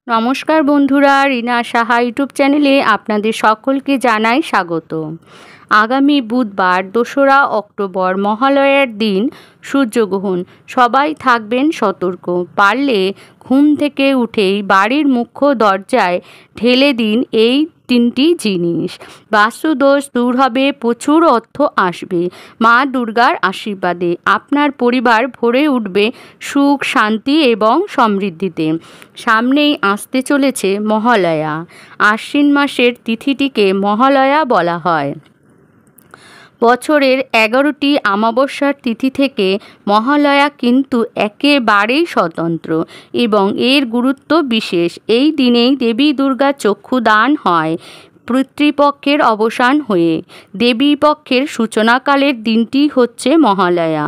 নমস্কার বন্ধুরা, রিনা সাহা ইউটিউব চ্যানেলে আপনাদের সকলকে জানাই স্বাগত। আগামী বুধবার 2রা অক্টোবর মহালয়ার দিন সূর্যগ্রহণ। সবাই থাকবেন সতর্ক। পারলে ঘুম থেকে উঠেই বাড়ির মুখ্য দরজায় ঢেলে দিন এই 3টি জিনিস। বাস্তুদোষ দূর হবে, প্রচুর অর্থ আসবে। মা দুর্গার আশীর্বাদে আপনার পরিবার ভরে উঠবে সুখ, শান্তি এবং সমৃদ্ধিতে। সামনেই আসতে চলেছে মহালয়া। আশ্বিন মাসের তিথিটিকে মহালয়া বলা হয়। বছরের 11টি অমাবস্যার তিথি থেকে মহালয়া কিন্তু একেবারেই স্বতন্ত্র এবং এর গুরুত্ব বিশেষ। এই দিনেই দেবী দুর্গার চক্ষুদান হয়। পিতৃপক্ষের অবসান হয়ে দেবী পক্ষের সূচনাকালের দিনটি হচ্ছে মহালয়া।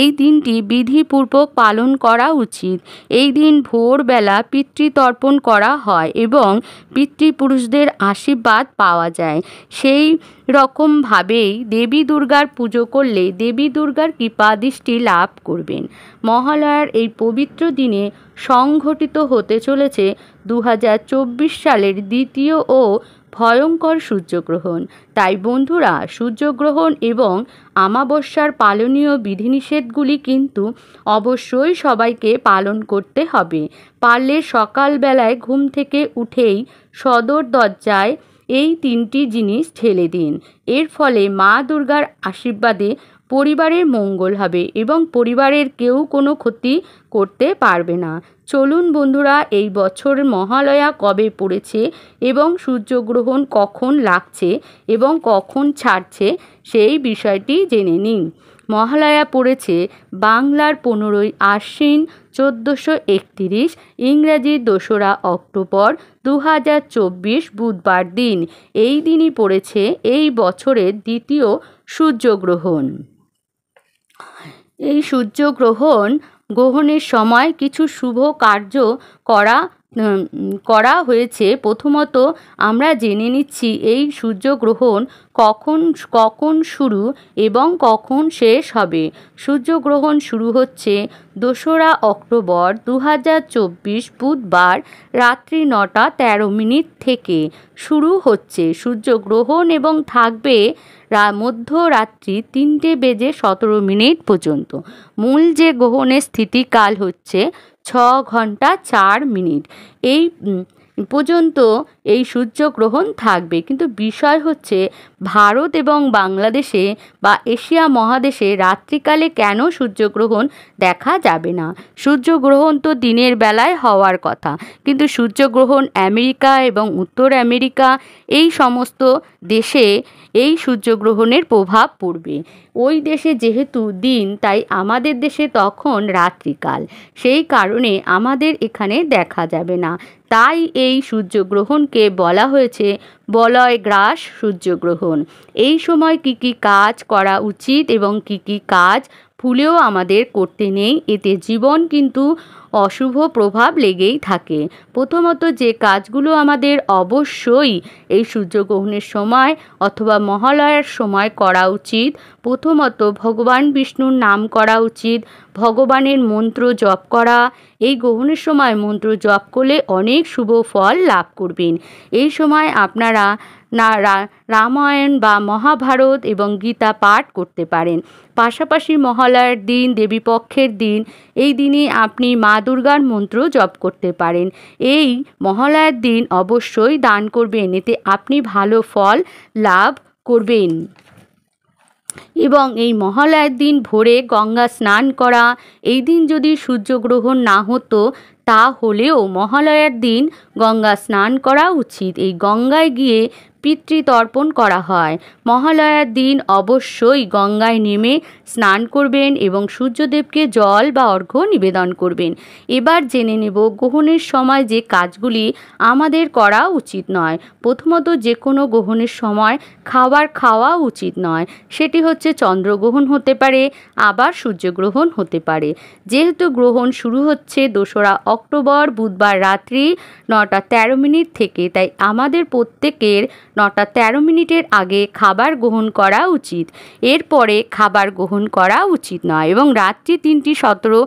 এই দিনটি বিধিপূর্বক পালন করা উচিত। এই দিন ভোরবেলা পিতৃতর্পণ করা হয় এবং পিতৃপুরুষদের আশীর্বাদ পাওয়া যায়। সেই রকমভাবেই দেবী দুর্গার পুজো করলে দেবী দুর্গার কৃপাদৃষ্টি লাভ করবেন। মহালয়ার এই পবিত্র দিনে সংঘটিত হতে চলেছে 2024 সালের দ্বিতীয় ও ভয়ঙ্কর সূর্যগ্রহণ। তাই বন্ধুরা, সূর্যগ্রহণ এবং অমাবস্যার পালনীয় বিধিনিষেধগুলি কিন্তু অবশ্যই সবাইকে পালন করতে হবে। পারলে সকালবেলায় ঘুম থেকে উঠেই সদর দরজায় এই 3টি জিনিস ঢেলে দিন। এর ফলে মা দুর্গার আশীর্বাদে পরিবারের মঙ্গল হবে এবং পরিবারের কেউ কোনো ক্ষতি করতে পারবে না। চলুন বন্ধুরা, এই বছর মহালয়া কবে পড়েছে এবং সূর্যগ্রহণ কখন লাগছে এবং কখন ছাড়ছে সেই বিষয়টি জেনে নিন। মহালয়া পড়েছে বাংলার 15ই আশ্বিন 1431, ইংরাজি 2রা অক্টোবর 2024 বুধবার দিন। এই দিনই পড়েছে এই বছরের দ্বিতীয় সূর্যগ্রহণ। এই গ্রহণের সময় কিছু শুভ কার্য করা হয়েছে। প্রথমত আমরা জেনে নিচ্ছি এই সূর্যগ্রহণ কখন শুরু এবং কখন শেষ হবে। সূর্যগ্রহণ শুরু হচ্ছে 2রা অক্টোবর 2024 বুধবার রাত্রি 9টা 13 মিনিট থেকে শুরু হচ্ছে সূর্যগ্রহণ এবং থাকবে মধ্যরাত্রি 3টে বেজে 17 মিনিট পর্যন্ত। মূল যে গ্রহণের স্থিতিকাল হচ্ছে 6 ঘন্টা 4 মিনিট এই পর্যন্ত এই সূর্যগ্রহণ থাকবে। কিন্তু বিষয় হচ্ছে ভারত এবং বাংলাদেশে বা এশিয়া মহাদেশে রাত্রিকালে কেন সূর্যগ্রহণ দেখা যাবে না? সূর্যগ্রহণ তো দিনের বেলায় হওয়ার কথা, কিন্তু সূর্যগ্রহণ আমেরিকা এবং উত্তর আমেরিকা এই সমস্ত দেশে এই সূর্যগ্রহণের প্রভাব পড়বে। ওই দেশে যেহেতু দিন, তাই আমাদের দেশে তখন রাত্রিকাল, সেই কারণে আমাদের এখানে দেখা যাবে না। তাই এই সূর্যগ্রহণকে বলা হয়েছে বলয় গ্রাস সূর্যগ্রহণ। এই সময় কি কি কাজ করা উচিত এবং কি কি কাজ ভুলেও আমাদের করতে নেই, এতে জীবন কিন্তু অশুভ প্রভাব লেগেই থাকে। প্রথমত যে কাজগুলো আমাদের অবশ্যই এই সূর্যগ্রহণের সময় অথবা মহালয়ার সময় করা উচিত, প্রথমত ভগবান বিষ্ণুর নাম করা উচিত, ভগবানের মন্ত্র জপ করা। এই গ্রহণের সময় মন্ত্র জপ করলে অনেক শুভ ফল লাভ করবেন। এই সময় আপনারা রামায়ণ বা মহাভারত এবং গীতা পাঠ করতে পারেন। পাশাপাশি মহালয়ার দিন দেবীপক্ষের দিন, এই দিনে আপনি মা দুর্গার মন্ত্র জপ করতে পারেন। এই মহালয়ার দিন অবশ্যই দান করবেন, এতে আপনি ভালো ফল লাভ করবেন। এবং এই মহালয়ার দিন ভোরে গঙ্গা স্নান করা। এই দিন যদি সূর্যগ্রহণ না হতো তাহলেও মহালয়ার দিন গঙ্গা স্নান করা উচিত। এই গঙ্গায় গিয়ে পিতৃতর্পণ করা হয়। মহালয়ার দিন অবশ্যই গঙ্গায় নেমে স্নান করবেন এবং সূর্যদেবকে জল বা অর্ঘ্য নিবেদন করবেন। এবার জেনে নেব গ্রহণের সময় যে কাজগুলি আমাদের করা উচিত নয়। প্রথমত যে কোনো গ্রহণের সময় খাওয়া উচিত নয়। সেটি হচ্ছে চন্দ্রগ্রহণ হতে পারে, আবার সূর্যগ্রহণ হতে পারে। যেহেতু গ্রহণ শুরু হচ্ছে 2রা অক্টোবর বুধবার রাত্রি 9টা 13 মিনিট থেকে, তাই আমাদের প্রত্যেকের 9:13 আগে খাবার গ্রহণ করা উচিত। এরপরে খাবার গ্রহণ করা উচিত নয় এবং রাত্রি 3:17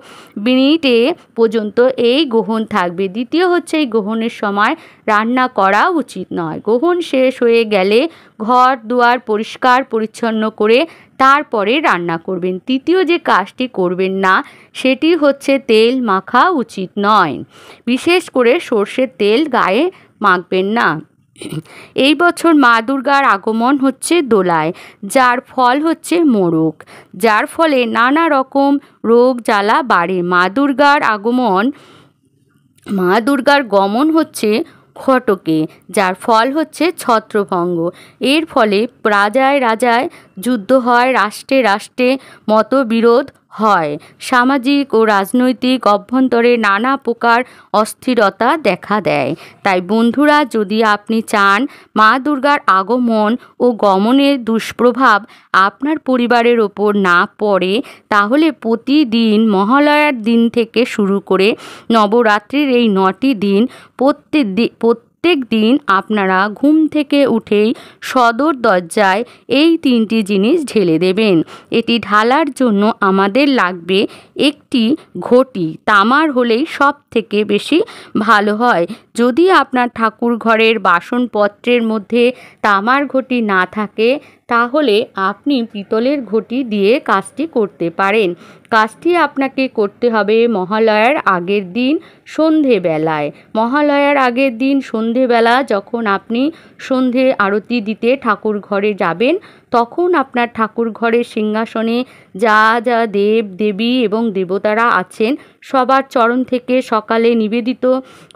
পর্যন্ত এই গ্রহণ থাকবে। দ্বিতীয় হচ্ছে এই গ্রহণের সময় রান্না করা উচিত নয়। গ্রহণ শেষ হয়ে গেলে ঘর দুয়ার পরিষ্কার পরিচ্ছন্ন করে তারপরে রান্না করবেন। তৃতীয় যে কাজটি করবেন না সেটি হচ্ছে তেল মাখা উচিত নয়। বিশেষ করে সর্ষের তেল গায়ে মাখবেন না। এই বছর মা দুর্গার আগমন হচ্ছে দোলায়, যার ফল হচ্ছে মোরগ, যার ফলে নানা রকম রোগ জ্বালা বাড়ে। মা দুর্গার গমন হচ্ছে ঘটকে, যার ফল হচ্ছে ছত্রভঙ্গ। এর ফলে রাজায় রাজায় যুদ্ধ হয়, রাষ্ট্রে রাষ্ট্রে মতবিরোধ হয়, সামাজিক ও রাজনৈতিক অভ্যন্তরে নানা প্রকার অস্থিরতা দেখা দেয়। তাই বন্ধুরা, যদি আপনি চান মা দুর্গার আগমন ও গমনের দুষ্প্রভাব আপনার পরিবারের ওপর না পড়ে, তাহলে প্রতিদিন মহালয়ার দিন থেকে শুরু করে নবরাত্রির এই 9টি দিন প্রত্যেক দিন আপনারা ঘুম থেকে উঠেই সদর দরজায় এই 3টি জিনিস ঢেলে দেবেন। এটি ঢালার জন্য আমাদের লাগবে একটি ঘটি, তামার হলেই সব থেকে বেশি ভালো হয়। যদি আপনার ঠাকুর ঘরের বাসনপত্রের মধ্যে তামার ঘটি না থাকে, তাহলে আপনি পিতলের ঘটি দিয়ে কাজটি করতে পারেন। কাজটি আপনাকে করতে হবে মহালয়ার আগের দিন সন্ধেবেলায়। মহালয়ার আগের দিন সন্ধেবেলা যখন আপনি সন্ধে আরতি দিতে ঠাকুর ঘরে যাবেন, তখন আপনার ঠাকুর ঘরের সিংহাসনে যা যা দেব দেবী এবং দেবতারা আছেন সবার চরণ থেকে সকালে নিবেদিত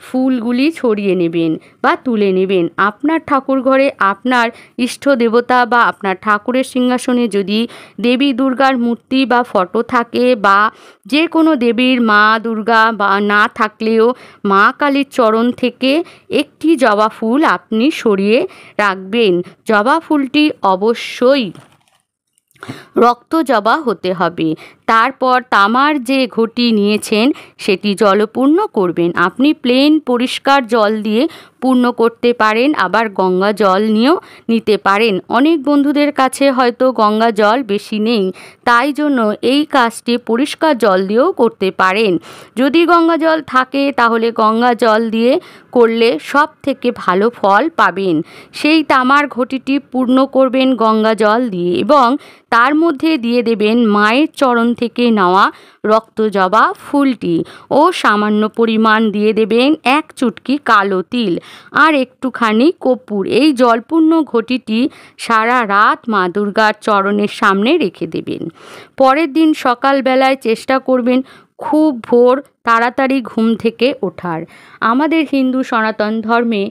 ফুলগুলি ছড়িয়ে নেবেন বা তুলে নেবেন। আপনার ঠাকুর ঘরে আপনার ইষ্ট দেবতা বা আপনার ঠাকুরের সিংহাসনে যদি দেবী দুর্গার মূর্তি বা ফটো থাকে, বা যে কোনো দেবীর মা দুর্গা বা না থাকলেও মা কালীর চরণ থেকে একটি জবা ফুল আপনি সরিয়ে রাখবেন। জবা ফুলটি অবশ্যই রক্ত জবা হতে হবে। তারপর তামার যে ঘটি নিয়েছেন সেটি জলপূর্ণ করবেন। আপনি প্লেন পরিষ্কার জল দিয়ে পূর্ণ করতে পারেন, আবার গঙ্গা জল নিয়েও নিতে পারেন। অনেক বন্ধুদের কাছে হয়তো গঙ্গা জল বেশি নেই, তাই জন্য এই কাজটি পরিষ্কার জল দিয়েও করতে পারেন। যদি গঙ্গা জল থাকে তাহলে গঙ্গা জল দিয়ে করলে সব থেকে ভালো ফল পাবেন। সেই তামার ঘটিটি পূর্ণ করবেন গঙ্গা জল দিয়ে এবং তার মধ্যে দিয়ে দেবেন মায়ের চরণ থেকে নেওয়া রক্ত জবা ফুলটি ও সামান্য পরিমাণ দিয়ে দেবেন 1 চুটকি কালো তিল আর একটুখানি কর্পূর। এই জলপূর্ণ ঘটিটি সারা রাত মা দুর্গার চরণের সামনে রেখে দেবেন। পরের দিন সকালবেলায় চেষ্টা করবেন খুব ভোর তাড়াতাড়ি ঘুম থেকে ওঠার। আমাদের হিন্দু সনাতন ধর্মে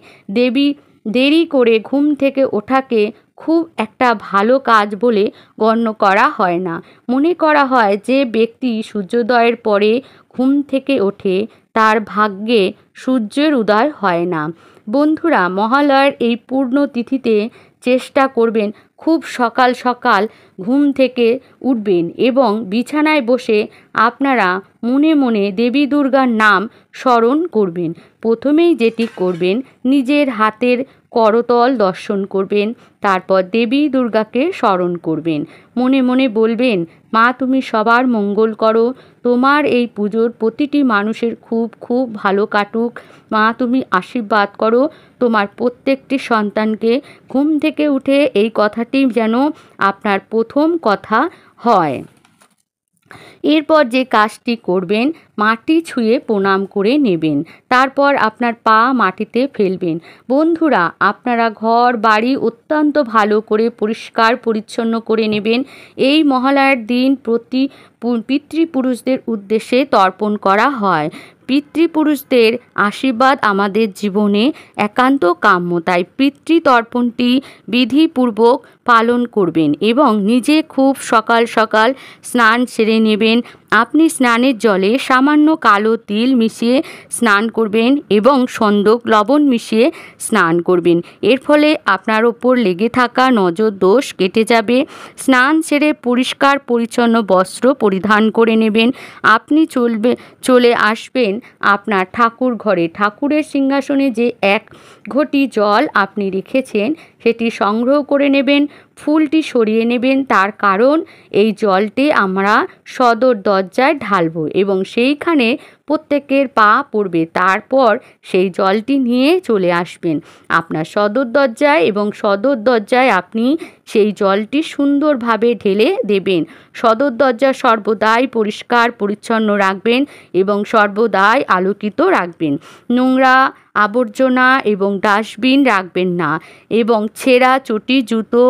দেরি করে ঘুম থেকে ওঠাকে খুব একটা ভালো কাজ বলে গণ্য করা হয় না। মনে করা হয় যে ব্যক্তি সূর্যোদয়ের পরে ঘুম থেকে ওঠে তার ভাগ্যে সূর্যের উদয় হয় না। বন্ধুরা, মহালয়ার এই পূর্ণ তিথিতে চেষ্টা করবেন খুব সকাল সকাল ঘুম থেকে উঠবেন এবং বিছানায় বসে আপনারা মনে মনে দেবী দুর্গার নাম স্মরণ করবেন। প্রথমেই যেটি করবেন, নিজের হাতের করতল দর্শন করবেন, তারপর দেবী দুর্গাকে স্মরণ করবেন। মনে মনে বলবেন, মা তুমি সবার মঙ্গল করো, তোমার এই পুজোর প্রতিটি মানুষের খুব খুব ভালো কাটুক। মা তুমি আশীর্বাদ করো তোমার প্রত্যেকটি সন্তানকে। ঘুম থেকে উঠে এই কথাটি যেন আপনার প্রথম কথা হয়। এরপর যে কাজটি করবেন, মাটি ছুঁয়ে প্রণাম করে নেবেন। তারপর আপনার পা মাটিতে ফেলবেন। বন্ধুরা, আপনারা ঘর বাড়ি অত্যন্ত ভালো করে পরিষ্কার পরিচ্ছন্ন করে নেবেন। এই মহালয়ার দিন পিতৃপুরুষদের উদ্দেশ্যে তর্পণ করা হয়। পিতৃপুরুষদের আশীর্বাদ আমাদের জীবনে একান্ত কাম্য, তাই পিতৃতর্পণটি বিধিপূর্বক পালন করবেন এবং নিজে খুব সকাল সকাল স্নান সেরে নেবেন। আপনি স্নানের জলে সামান্য কালো তিল মিশিয়ে স্নান করবেন এবং সন্দক লবণ মিশিয়ে স্নান করবেন। এর ফলে আপনার ওপর লেগে থাকা নজর দোষ কেটে যাবে। স্নান সেরে পরিষ্কার পরিচ্ছন্ন বস্ত্র পরিধান করে নেবেন। আপনি চলে আসবেন আপনার ঠাকুর ঘরে। ঠাকুরের সিংহাসনে যে 1 ঘটি জল আপনি রেখেছেন সেটি সংগ্রহ করে নেবেন। ফুলটি সরিয়ে নেবেন, তার কারণ এই জলটি আমরা সদর দরজায় ঢালবো এবং সেইখানে প্রত্যেকের পা পড়বে। তারপর সেই জলটি নিয়ে চলে আসবেন আপনার সদর দরজায় এবং সদর দরজায় আপনি সেই জলটি সুন্দরভাবে ঢেলে দেবেন। সদর দরজা সর্বদাই পরিষ্কার পরিচ্ছন্ন রাখবেন এবং সর্বদাই আলোকিত রাখবেন। নোংরা আবর্জনা এবং ডাস্টবিন রাখবেন না এবং ছেঁড়া চটি, জুতো,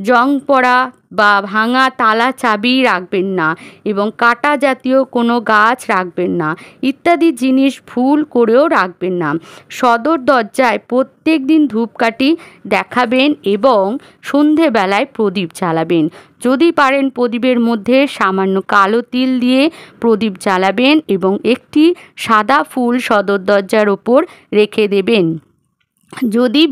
জং পড়া বা ভাঙা তালা চাবি রাখবেন না এবং কাটা জাতীয় কোনো গাছ রাখবেন না ইত্যাদি জিনিস ভুল করেও রাখবেন না। সদর দরজায় প্রত্যেক দিন ধূপকাঠি দেখাবেন এবং সন্ধেবেলায় প্রদীপ জ্বালাবেন। যদি পারেন প্রদীপের মধ্যে সামান্য কালো তিল দিয়ে প্রদীপ জ্বালাবেন এবং একটি সাদা ফুল সদর দরজার ওপর রেখে দেবেন। যদি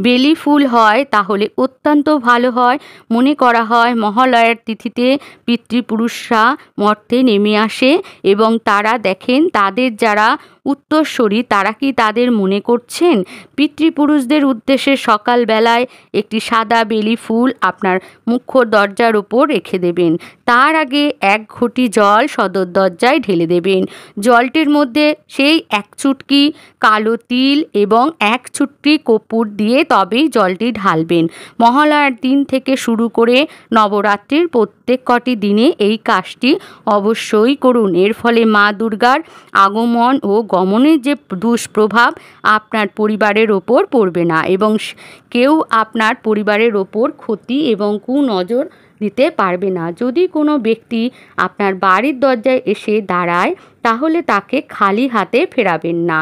বেলি ফুল হয় তাহলে অত্যন্ত ভালো হয়। মনে করা হয় মহালয়ার তিথিতে পিতৃপুরুষরা মর্তে নেমে আসে এবং তারা দেখেন তাদের যারা উত্তরসূরি তারা কি তাদের মনে করছেন। পিতৃপুরুষদের উদ্দেশ্যে সকালবেলায় একটি সাদা বেলি ফুল আপনার মুখ্য দরজার ওপর রেখে দেবেন। তার আগে 1 ঘটি জল সদর দরজায় ঢেলে দেবেন। জলটির মধ্যে সেই 1 চুটকি কালো তিল এবং 1 চুটকি কর্পূর দিয়ে তবেই জলটি ঢালবেন। মহালয়ার দিন থেকে শুরু করে নবরাত্রির প্রত্যেক কটি দিনে এই কাজটি অবশ্যই করুন। এর ফলে মা দুর্গার আগমন ও গমনের যে দুষ্প্রভাব আপনার পরিবারের ওপর পড়বে না এবং কেউ আপনার পরিবারের ওপর ক্ষতি এবং কুনজর দিতে পারবে না। যদি কোনো ব্যক্তি আপনার বাড়ির দরজায় এসে দাঁড়ায় তাহলে তাকে খালি হাতে ফেরাবেন না।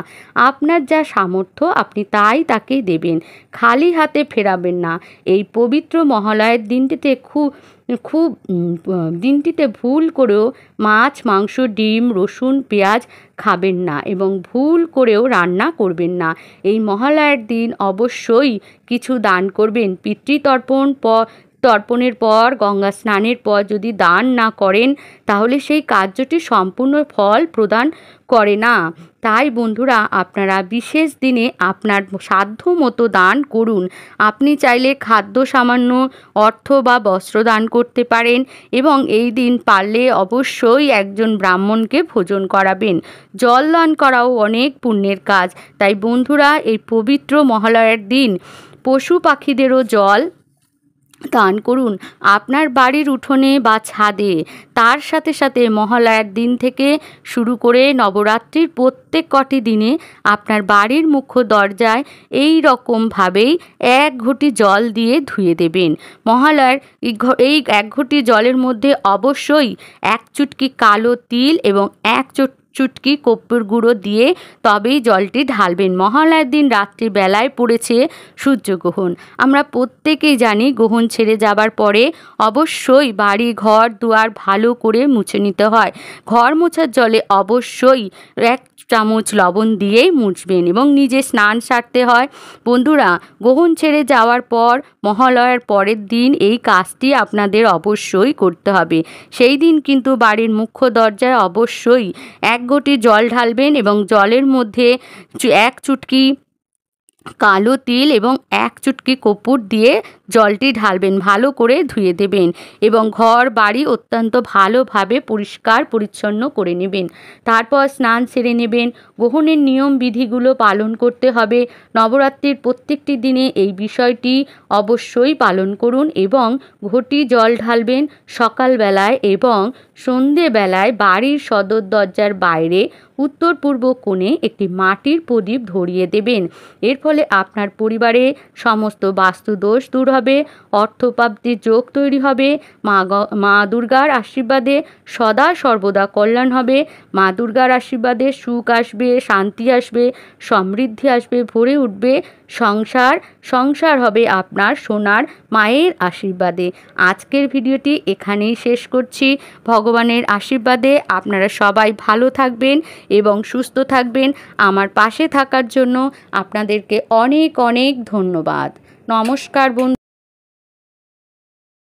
আপনার যা সামর্থ্য আপনি তাই তাকে দেবেন, খালি হাতে ফেরাবেন না। এই পবিত্র মহালয়ের দিনটিতে ভুল করেও মাছ, মাংস, ডিম, রসুন, পেঁয়াজ খাবেন না এবং ভুল করেও রান্না করবেন না। এই মহালয়ার দিন অবশ্যই কিছু দান করবেন। তর্পণের পর গঙ্গা স্নানের পর যদি দান না করেন তাহলে সেই কার্যটি সম্পূর্ণ ফল প্রদান করে না। তাই বন্ধুরা আপনারা বিশেষ দিনে আপনার সাধ্য মতো দান করুন। আপনি চাইলে খাদ্য সামান্য, অর্থ বা বস্ত্র দান করতে পারেন এবং এই দিন পারলে অবশ্যই একজন ব্রাহ্মণকে ভোজন করাবেন। জল দান করাও অনেক পুণ্যের কাজ। তাই বন্ধুরা এই পবিত্র মহালয়ার দিন পশু পাখিদেরও জল দান করুন আপনার বাড়ির উঠোনে বা ছাদে। তার সাথে সাথে মহালয়ার দিন থেকে শুরু করে নবরাত্রির প্রত্যেক কটি দিনে আপনার বাড়ির মুখ্য দরজায় এই রকমভাবেই 1 ঘটি জল দিয়ে ধুয়ে দেবেন। মহালয়ার এই 1 ঘটি জলের মধ্যে অবশ্যই 1 চুটকি কালো তিল এবং 1 চুটকি কর্পূর গুঁড়ো দিয়ে তবেই জলটি ঢালবেন। মহালয়ার দিন রাত্রিবেলায় পড়েছে সূর্যগ্রহণ। আমরা প্রত্যেকেই জানি গ্রহণ ছেড়ে যাবার পরে অবশ্যই বাড়ি ঘর দুয়ার ভালো করে মুছে নিতে হয়। ঘর মোছার জলে অবশ্যই 1 চামচ লবণ দিয়েই মুছবেন এবং নিজে স্নান সারতে হয়। বন্ধুরা গ্রহণ ছেড়ে যাওয়ার পর মহালয়ার পরের দিন এই কাজটি আপনাদের অবশ্যই করতে হবে। সেই দিন কিন্তু বাড়ির মুখ্য দরজায় অবশ্যই 1 ঘটি জল ঢালবেন এবং জলের মধ্যে 1 চুটকি কালো তিল এবং 1 চুটকি কর্পূর দিয়ে জলটি ঢালবেন, ভালো করে ধুয়ে দেবেন এবং ঘর বাড়ি অত্যন্ত ভালোভাবে পরিষ্কার পরিচ্ছন্ন করে নেবেন। তারপর স্নান সেরে নেবেন। গ্রহণের নিয়ম বিধিগুলো পালন করতে হবে। নবরাত্রির প্রত্যেকটি দিনে এই বিষয়টি অবশ্যই পালন করুন এবং ঘটি জল ঢালবেন সকালবেলায় এবং সন্ধেবেলায় বাড়ির সদর দরজার বাইরে উত্তর পূর্ব কোণে একটি মাটির প্রদীপ ধরিয়ে দেবেন। এর ফলে আপনার পরিবারে সমস্ত বাস্তুদোষ দূর হবে, অর্থপ্রাপ্তির যোগ তৈরি হবে, মা দুর্গার আশীর্বাদে সদা সর্বদা কল্যাণ হবে, মা দুর্গার আশীর্বাদে সুখ আসবে, শান্তি আসবে, সমৃদ্ধি আসবে, ভরে উঠবে সংসার হবে আপনার সোনার মায়ের আশীর্বাদে। আজকের ভিডিওটি এখানেই শেষ করছি। ভগবানের আশীর্বাদে আপনারা সবাই ভালো থাকবেন এবং সুস্থ থাকবেন। আমার পাশে থাকার জন্য আপনাদেরকে অনেক অনেক ধন্যবাদ। নমস্কার বন্ধু।